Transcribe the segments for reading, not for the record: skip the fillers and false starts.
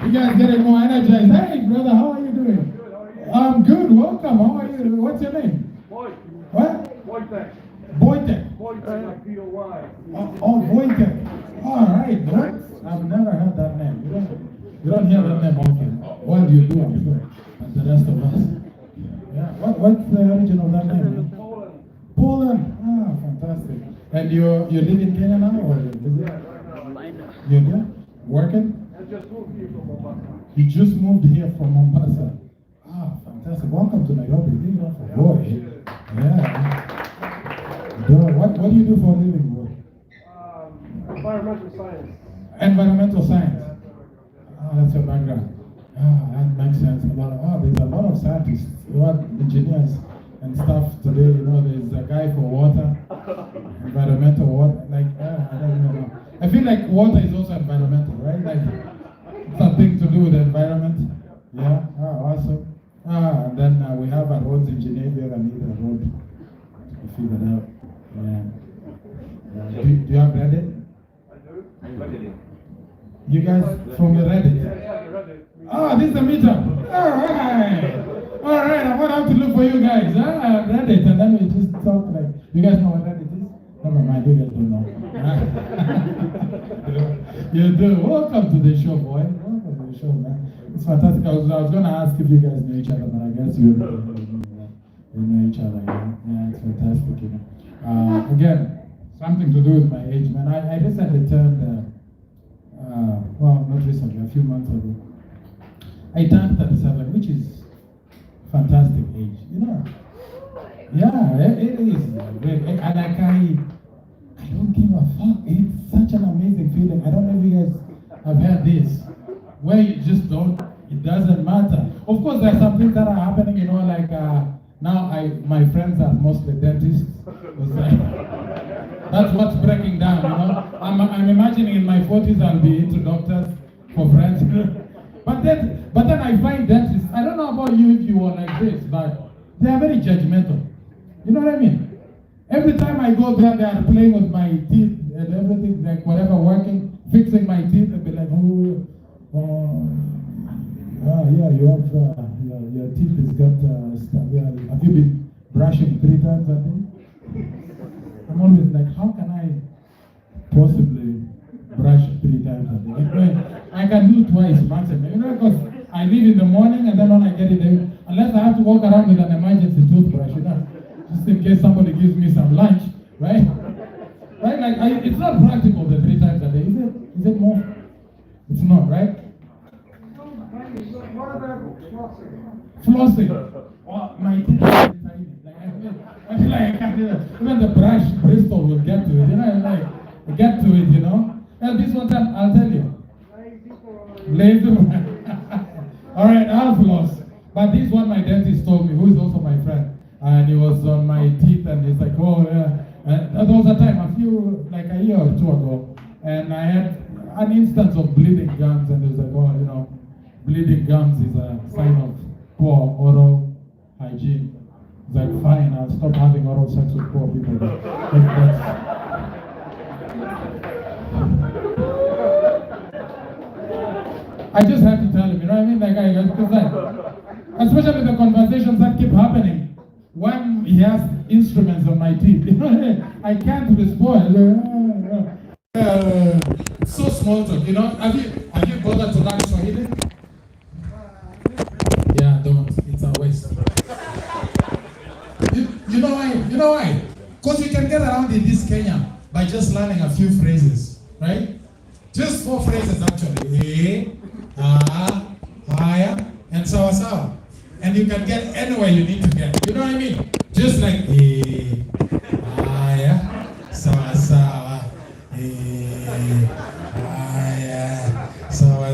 You guys getting more energized. Hey, brother, how are you doing? I'm good. Welcome. How are you? What's your name? Boy. What? Wojtek. Boytek. Wojtek, like B-O-Y. Oh, Boytek. All right. What? I've never heard that name. You don't hear that name often. What do you do? I'm sure. And the rest of us. Yeah. What's the origin of that name? Poland. Poland. Ah, fantastic. And you live in Kenya now, or is it? Yeah, right now. You're here working? I just moved here from Mombasa. You just moved here from Mombasa. Ah, fantastic. Welcome to Nairobi. Give it up for boy. Yeah. What do you do for a living, boy? Environmental science. Environmental science. Ah, that's your background. Ah, that makes sense. There's a lot of scientists, engineers and stuff today. There's a guy for water, environmental water. I don't even know. I feel like water is also environmental, right? Like something to do with the environment. Yeah. Ah, awesome. And then we have a roads engineer here and need a road to figure it out. Yeah. Do you have Reddit? I do. You guys from the Reddit? Yeah, This is the meetup. All right. I'm gonna have to look for you guys. Reddit, and then we just talk like. You guys know what Reddit is? Never mind, you guys don't know. You do. Welcome to the show, boy. Welcome to the show, man. It's fantastic. I was gonna ask if you guys know each other, but I guess you know each other. Yeah, it's fantastic. Again, something to do with my age, man. I recently turned. Not recently, a few months ago. I turned 37, which is fantastic age, Yeah, it is. And I don't give a fuck. It's such an amazing feeling. I don't know if you guys have had this, where you just don't, it doesn't matter. Of course, there are some things that are happening, like now my friends are mostly dentists. That's what's breaking down, I'm imagining in my 40s I'll be into doctors for friends. But then I find dentists, I don't know about you if you are like this, but they are very judgmental. You know what I mean? Every time I go there, they are playing with my teeth and everything, like whatever working, fixing my teeth, and be like, you have, your teeth has got stuff. Yeah. Have you been brushing 3 times a day? I'm always like, how can I possibly brush 3 times a day? I can do twice maximum, because I leave in the morning and then when I get in there, unless I have to walk around with an emergency toothbrush, just in case somebody gives me some lunch, right? Right? It's not practical the 3 times a day, is it? Is it more? It's not, right? What about flossing? Flossing. My teeth are very tiny. I feel like I can't do that. Even the brush Bristol will get to it, get to it, And this one time, I'll tell you. Lazy. All right, I'll floss. But this one my dentist told me, who is also my friend, and he was on my teeth, and he's like, oh yeah. And there was a time, like a year or 2 ago, and I had an instance of bleeding gums, and he was like, oh, bleeding gums is a sign of poor oral hygiene. It's like, fine, I'll stop having oral sex with poor people. I just have to tell him, you know what I mean? Especially the conversations that keep happening when he has instruments on my teeth. I can't respond. So small talk, Have you bothered to learn Swahili? Yeah, don't. It's a waste. You know why? Because we can get around in this Kenya by just learning a few phrases, right? Just 4 phrases actually. Haya, and sawa. And you can get anywhere you need to get. You know what I mean? Just like haya, sawa. Haya, sawa.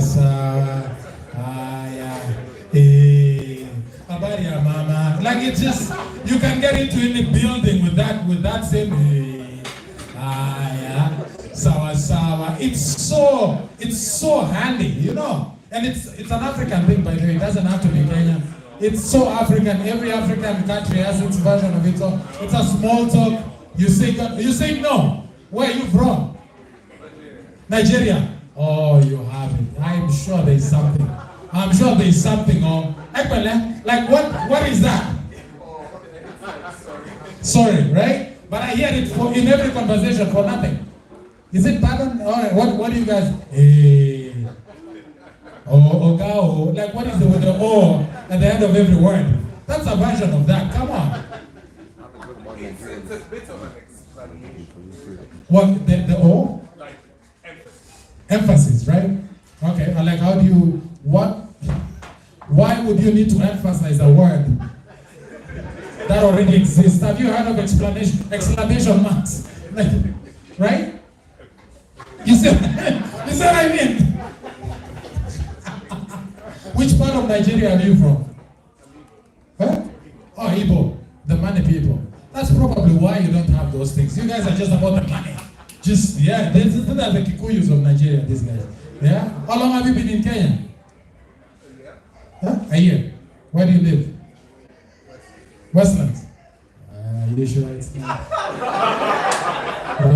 Haya, habari ya mama. Like it's just, you can get into any building with that same haya, sawa. It's so handy, And it's an African thing, by the way. It doesn't have to be Kenyan. It's so African. Every African country has its version of it. So it's a small talk. You say no. Where are you from? Nigeria. Oh, you have it. I'm sure. sure there's something. I'm sure there's something. Or like what is that? Sorry, right? But I hear it in every conversation for nothing. Is it pardon? All right, what do you guys? Hey. Oh, like what is it with the O at the end of every word? That's a version of that. Come on. It's a bit of an explanation. What the O? Like emphasis. Emphasis, right? Okay. And like, how do you why would you need to emphasize a word that already exists? Have you heard of exclamation marks? Like, right? You see what I mean? Which part of Nigeria are you from? Huh? Oh, Igbo, the money people. That's probably why you don't have those things. You guys are just about the money. These are the Kikuyus of Nigeria, these guys. Yeah? How long have you been in Kenya? Huh? A year. Where do you live? Westlands. You sure it's not? Are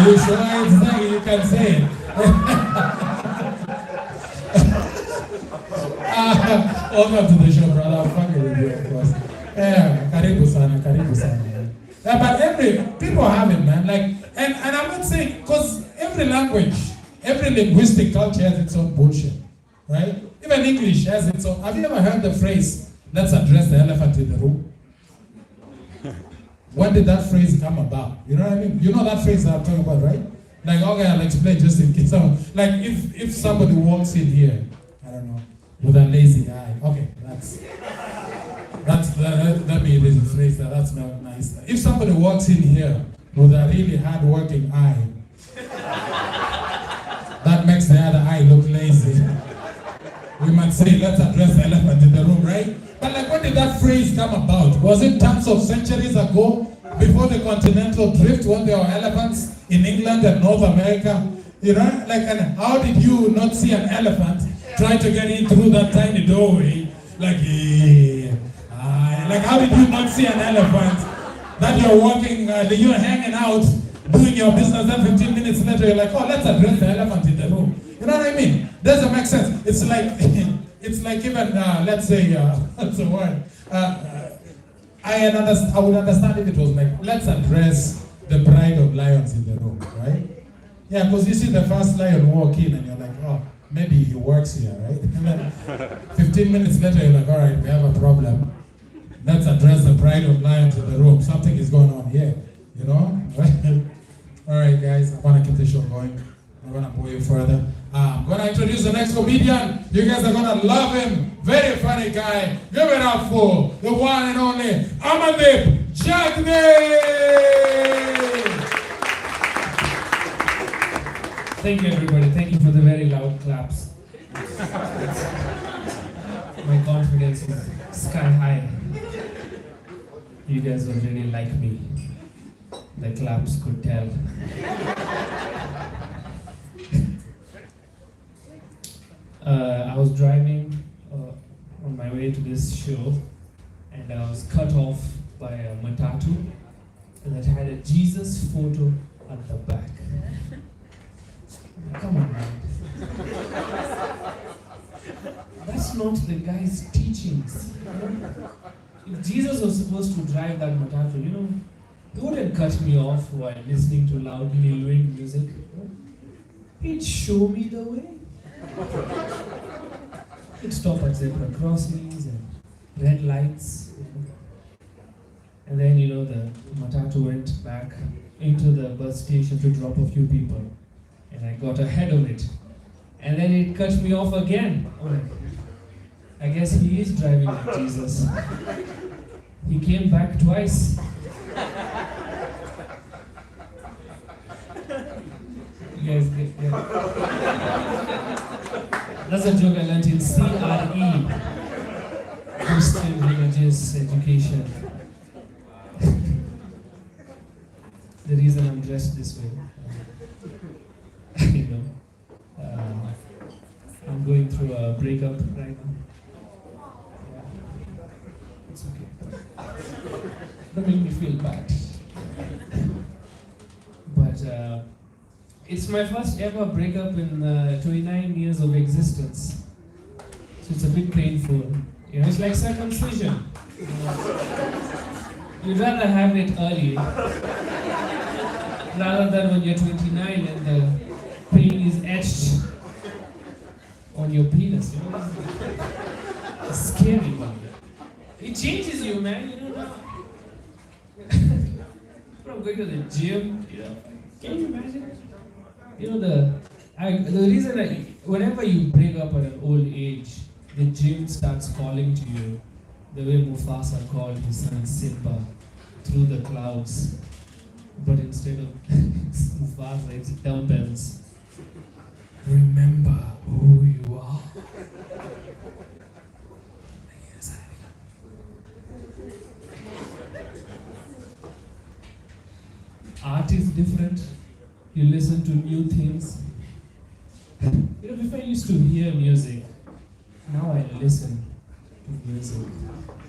you sure it's not? You can say it. Welcome to the show, brother. I'm fucking with you, of course. Yeah, karibu sana. Yeah, but people have it, man. Like, and I'm not saying, because every language, every linguistic culture has its own bullshit, right? Even English has its own. Have you ever heard the phrase, let's address the elephant in the room? When did that phrase come about? You know what I mean? You know that phrase that I'm talking about, right? Like, okay, I'll explain just in case. Like, if somebody walks in here, I don't know, with a lazy eye. Okay, let me rephrase that. That's not nice. If somebody walks in here with a really hard-working eye, that makes the other eye look lazy. We might say, let's address the elephant in the room, right? But like, when did that phrase come about? Was it tons of centuries ago, before the continental drift, when there were elephants in England and North America? You know, like, and how did you not see an elephant try to get in through that tiny doorway? Like, like, how did you not see an elephant that you're walking, you're hanging out, doing your business, then 15 minutes later you're like, oh, let's address the elephant in the room. You know what I mean? Doesn't make sense. It's like even, let's say, what's the word? I would understand if it was like, let's address the pride of lions in the room, right? Yeah, because you see the first lion walk in and you're like, oh, maybe he works here, right? And then 15 minutes later you're like, all right, we have a problem. Let's address the pride of lions in the room. Something is going on here, you know? All right, guys, I want to keep the show going. I'm going to bore you further. I'm going to introduce the next comedian. You guys are going to love him. Very funny guy. Give it up for the one and only Amandeep Jagde! Thank you, everybody. Thank you for the very loud claps. My confidence is sky high. You guys don't really like me. The claps could tell. I was driving on my way to this show, and I was cut off by a matatu that had a Jesus photo at the back. Come on, man. That's not the guy's teachings. If Jesus was supposed to drive that matatu, he wouldn't cut me off while listening to loudly lulling music. He'd show me the way. He'd stop at zebra crossings and red lights. And then, the matatu went back into the bus station to drop a few people. And I got ahead of it. And then it cut me off again. I guess he is driving like Jesus. He came back twice. You guys get That's a joke I learned in CRE, Christian Religious Education. The reason I'm dressed this way. I'm going through a breakup right now. It's okay. Don't make me feel bad. But It's my first ever breakup in 29 years of existence. So it's a bit painful. You know, it's like circumcision. You'd rather have it early rather than when you're 29 and the pain is etched on your penis. You know, it's a scary one. It changes you, man. You know, from going to the gym, you know, can you imagine? You know, the reason whenever you break up at an old age, the gym starts calling to you the way Mufasa called his son Simba through the clouds. But instead of Mufasa, it's dumbbells. Remember who you are. Yes, art is different. You listen to new things. You know, before I used to hear music, now I listen to music.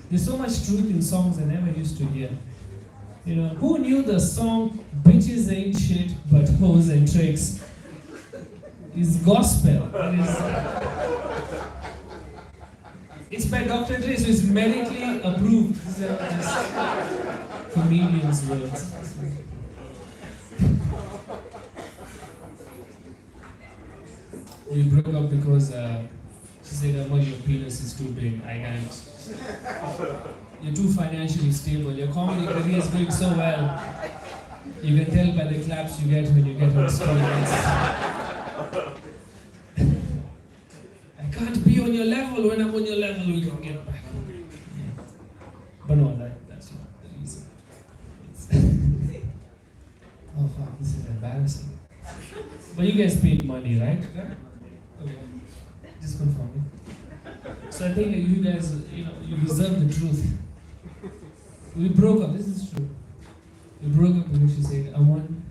There's so much truth in songs I never used to hear. You know, who knew the song "Bitches Ain't Shit But Hoes and Tricks" is gospel? It's by Dr. Dre, so it's medically approved. These are just comedians' words. We broke up because she said, "Amor, your penis is too big. I can't. You're too financially stable. Your comedy career is going so well. You can tell by the claps you get when you get on stage. I can't be on your level. When I'm on your level, we can get back." But no, that's not the reason. Oh fuck, this is embarrassing. But you guys paid money, right? Okay. Just confirm. So I think you guys, you deserve the truth. We broke up, this is true. We broke up because she said, "Aman,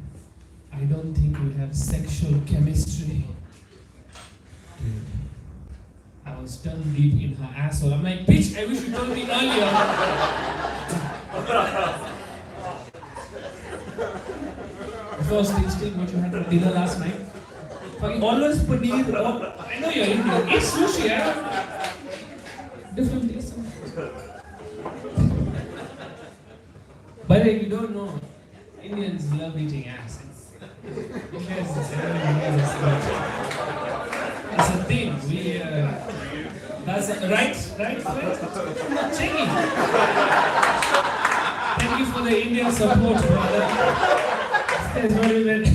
I don't think we have sexual chemistry." Dude, I was done deep in her asshole. I'm like, bitch, I wish you told me earlier. First tasting what you had for dinner last night. Fucking always paneer. I know you're Indian. Eat sushi, yeah? Different taste. But if you don't know, Indians love eating ass. It's a thing. That's right, Chingy. Thank you for the Indian support, brother. That's what we meant.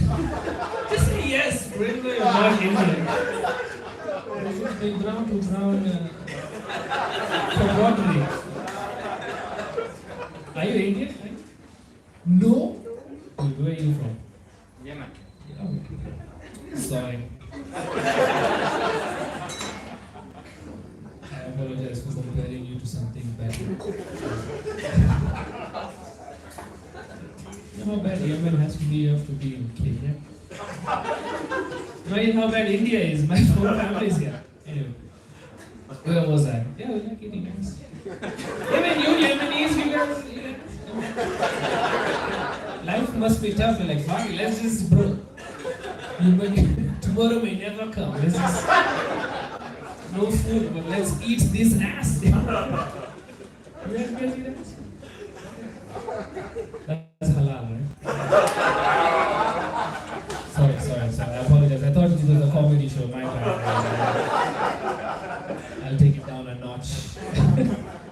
Just say yes, bro. You're not Indian. It's just been brown to brown camaraderie. Are you Indian? No? Where are you from? Yemen. Sorry. I apologize for comparing you to something bad. You know how bad Yemen has to be, you have to be in Kenya. Imagine how bad India is. My whole family is here. Anyway. Where was I? Yeah, we like eating ass. Even you Yemenis, you guys. Life must be tough. You're like, fuck it, let's just, bro. Tomorrow may never come. Let's just. No food, but let's eat this ass. You guys eat ass? That's halal, right? Sorry. I apologize. I thought this was a comedy show. My bad. I'll take it down a notch.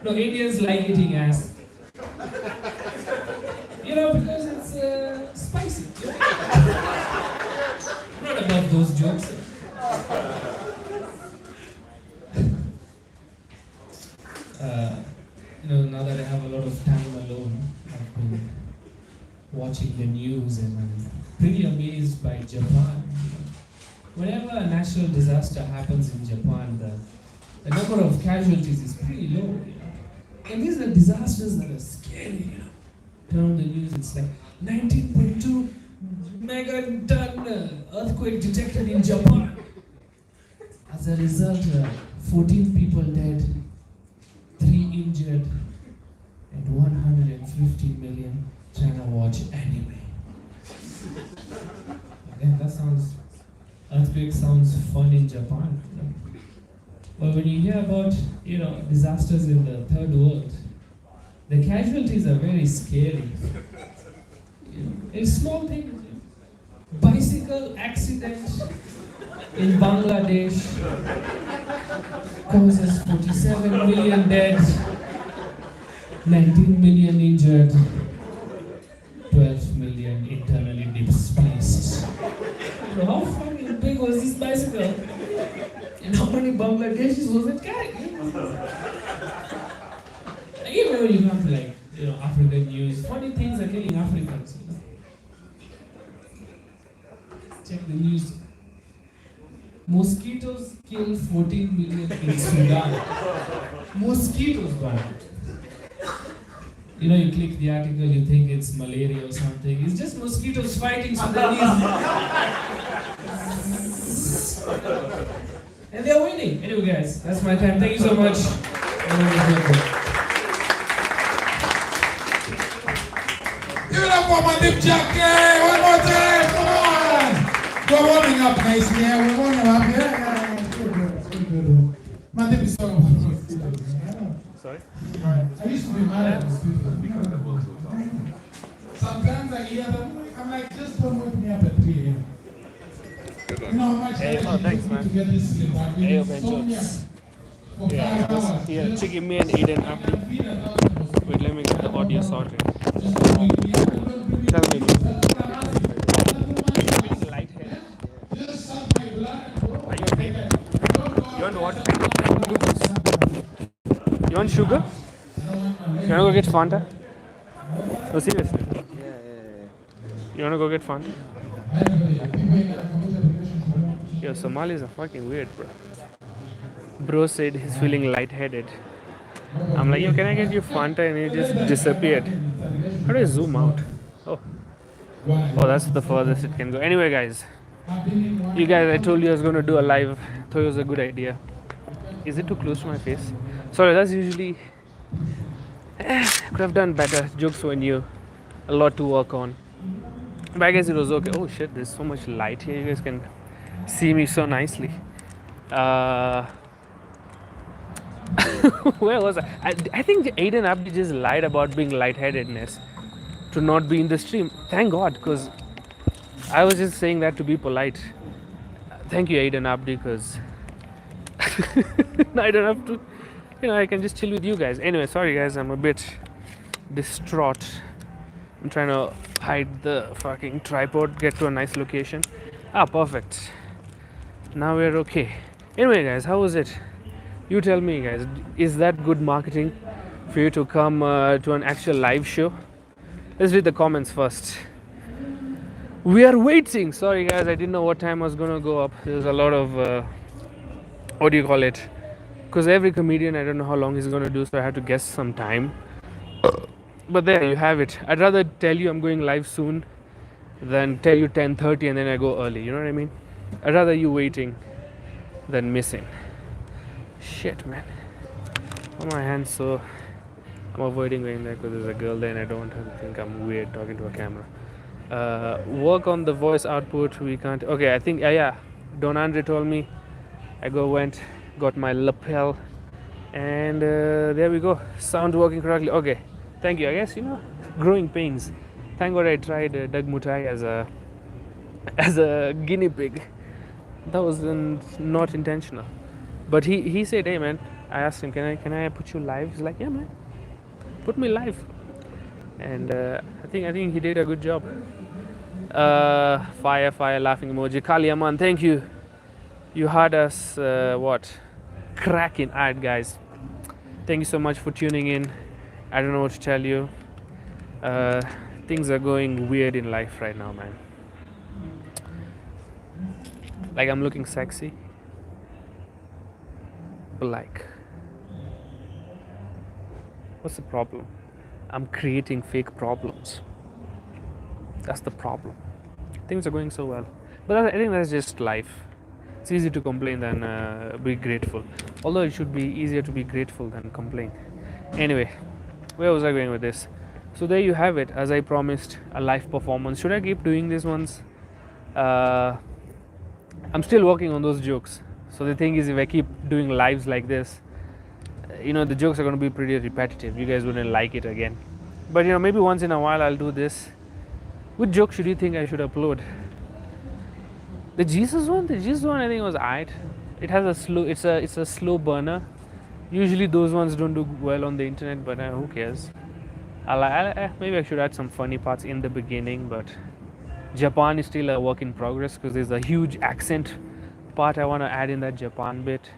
No, Indians like eating ass. You know, because it's spicy. I'm not above those jokes. Now that I have a lot of time alone, I've been watching the news and I'm pretty amazed by Japan. Whenever a natural disaster happens in Japan, the number of casualties is pretty low. You know? And these are disasters that are scary. You know? Turn on the news, it's like 19.2 megaton earthquake detected in Japan. As a result, 14 people dead, 3 injured, and 150 million trying to watch anime. Yeah, that sounds, earthquake sounds fun in Japan. You know. But when you hear about, disasters in the third world, the casualties are very scary. It's small things. Bicycle accident in Bangladesh causes 47 million dead, 19 million injured, 12 million internally displaced. So how fucking big was this bicycle? And how many Bangladeshis was it carrying? Even when you come to African news, funny things are killing Africans. Check the news. Mosquitoes kill 14 million in Sudan. Mosquitoes, man. You click the article, you think it's malaria or something. It's just mosquitoes fighting Sudanese. And they're winning. Anyway, guys, that's my time. Thank you so much. Give it up for Amandeep Jagde! One more time! Come on! We're warming up nicely, yeah? We're warming up, yeah? Good. Amandeep is so Sorry? I used to be mad at mosquitoes. Sometimes I hear them, I'm like, just don't wake me up at 3 a.m. You know how much thanks, man. to get this sleep? I've been Hey, insomnia for 5 Yeah, hours. here, chicken me and Eden after. Wait, let me get the audio sorted. Tell me, bro. Lightheaded. Are you okay? You want what? You want sugar? You wanna go get Fanta? No, seriously. You wanna go get Fanta? Yo, Somalis are fucking weird, bro. Bro said he's feeling lightheaded. I'm like, yo, can I get you Fanta? And he just disappeared. How do I zoom out? Oh, that's the furthest it can go. Anyway, guys, you guys, I told you I was gonna do a live. Thought it was a good idea. Is it too close to my face? Sorry, that's usually. Could have done better. Jokes were new. A lot to work on. But I guess it was okay. Oh shit, there's so much light here. You guys can see me so nicely. Where was I think Aiden Abdi just lied about being lightheadedness to not be in the stream. Thank God, because I was just saying that to be polite. Thank you, Aiden Abdi, because I don't have to, I can just chill with you guys. Anyway, sorry guys, I'm a bit distraught. I'm trying to hide the fucking tripod, get to a nice location. Perfect. Now we're okay. Anyway, guys, how was it? You tell me, guys. Is that good marketing for you to come to an actual live show? Let's read the comments first. We are waiting. Sorry, guys, I didn't know what time I was gonna go up. There's a lot of what do you call it? Because every comedian, I don't know how long he's gonna do, so I had to guess some time. But there you have it. I'd rather tell you I'm going live soon than tell you 10:30 and then I go early. You know what I mean? I'd rather you waiting than missing. Shit, man. Why are my hands so... I'm avoiding going there because there's a girl there and I don't want her to think I'm weird talking to a camera. Work on the voice output. We can't... Okay, I think... Yeah. Don Andre told me. I got my lapel. And there we go. Sound working correctly. Okay. Thank you. I guess, growing pains. Thank God I tried Doug Mutai as a guinea pig. That was not intentional. But he said, hey man, I asked him, can I put you live? He's like, yeah man, put me live. And I think he did a good job. Fire laughing emoji. Kali Aman, thank you. You had us cracking. Alright guys, thank you so much for tuning in. I don't know what to tell you. Things are going weird in life right now, man. Like I'm looking sexy. But like, what's the problem? I'm creating fake problems. That's the problem. Things are going so well. But I think that's just life. It's easy to complain than be grateful. Although it should be easier to be grateful than complain. Anyway, where was I going with this? So there you have it. As I promised, a live performance. Should I keep doing these ones? I'm still working on those jokes. So the thing is, if I keep doing lives like this, the jokes are going to be pretty repetitive. You guys wouldn't like it again. But maybe once in a while I'll do this. Which joke should you think I should upload? The Jesus one? The Jesus one I think was alright. It has a slow. It's a slow burner. Usually those ones don't do well on the internet, but who cares? Maybe I should add some funny parts in the beginning, but Japan is still a work in progress because there's a huge accent part I want to add in that Japan bit.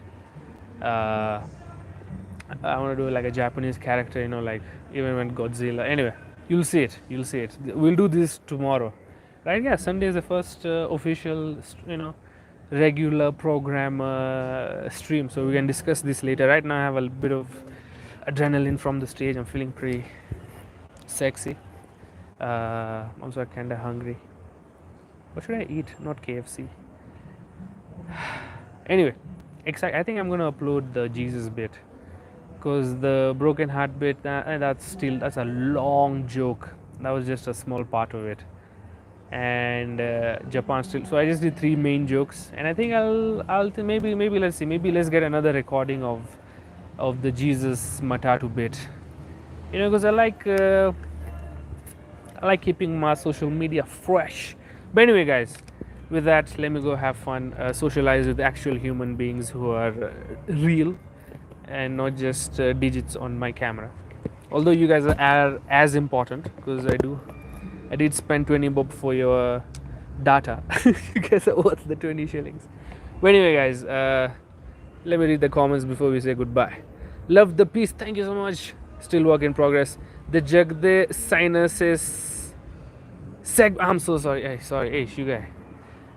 I want to do like a Japanese character, like even when Godzilla. Anyway, you'll see it. We'll do this tomorrow, right? Yeah, Sunday is the first official, regular program stream, so we can discuss this later. Right now, I have a bit of adrenaline from the stage. I'm feeling pretty sexy. Also, kinda hungry. What should I eat? Not KFC. Anyway, I think I'm gonna upload the Jesus bit because the broken heart bit that's a long joke. That was just a small part of it, and Japan still. So I just did 3 main jokes, and I think maybe let's see. Maybe let's get another recording of the Jesus Matatu bit. Because I like keeping my social media fresh. But anyway, guys, with that, let me go have fun, socialize with actual human beings who are real and not just digits on my camera. Although you guys are as important, because I did spend 20 bob for your data. You guys are worth the 20 shillings. But anyway, guys, let me read the comments before we say goodbye. Love the piece. Thank you so much. Still work in progress. The Jagde sinuses. I'm so sorry. Hey, sugar.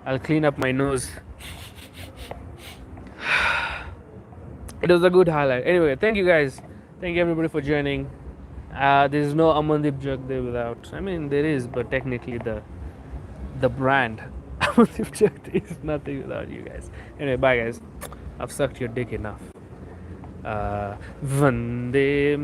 I'll clean up my nose. It was a good highlight. Anyway, thank you guys. Thank you everybody for joining. There is no Amandeep Jagde without. I mean, there is, but technically the brand Amandeep Jagde is nothing without you guys. Anyway, bye guys. I've sucked your dick enough. Vande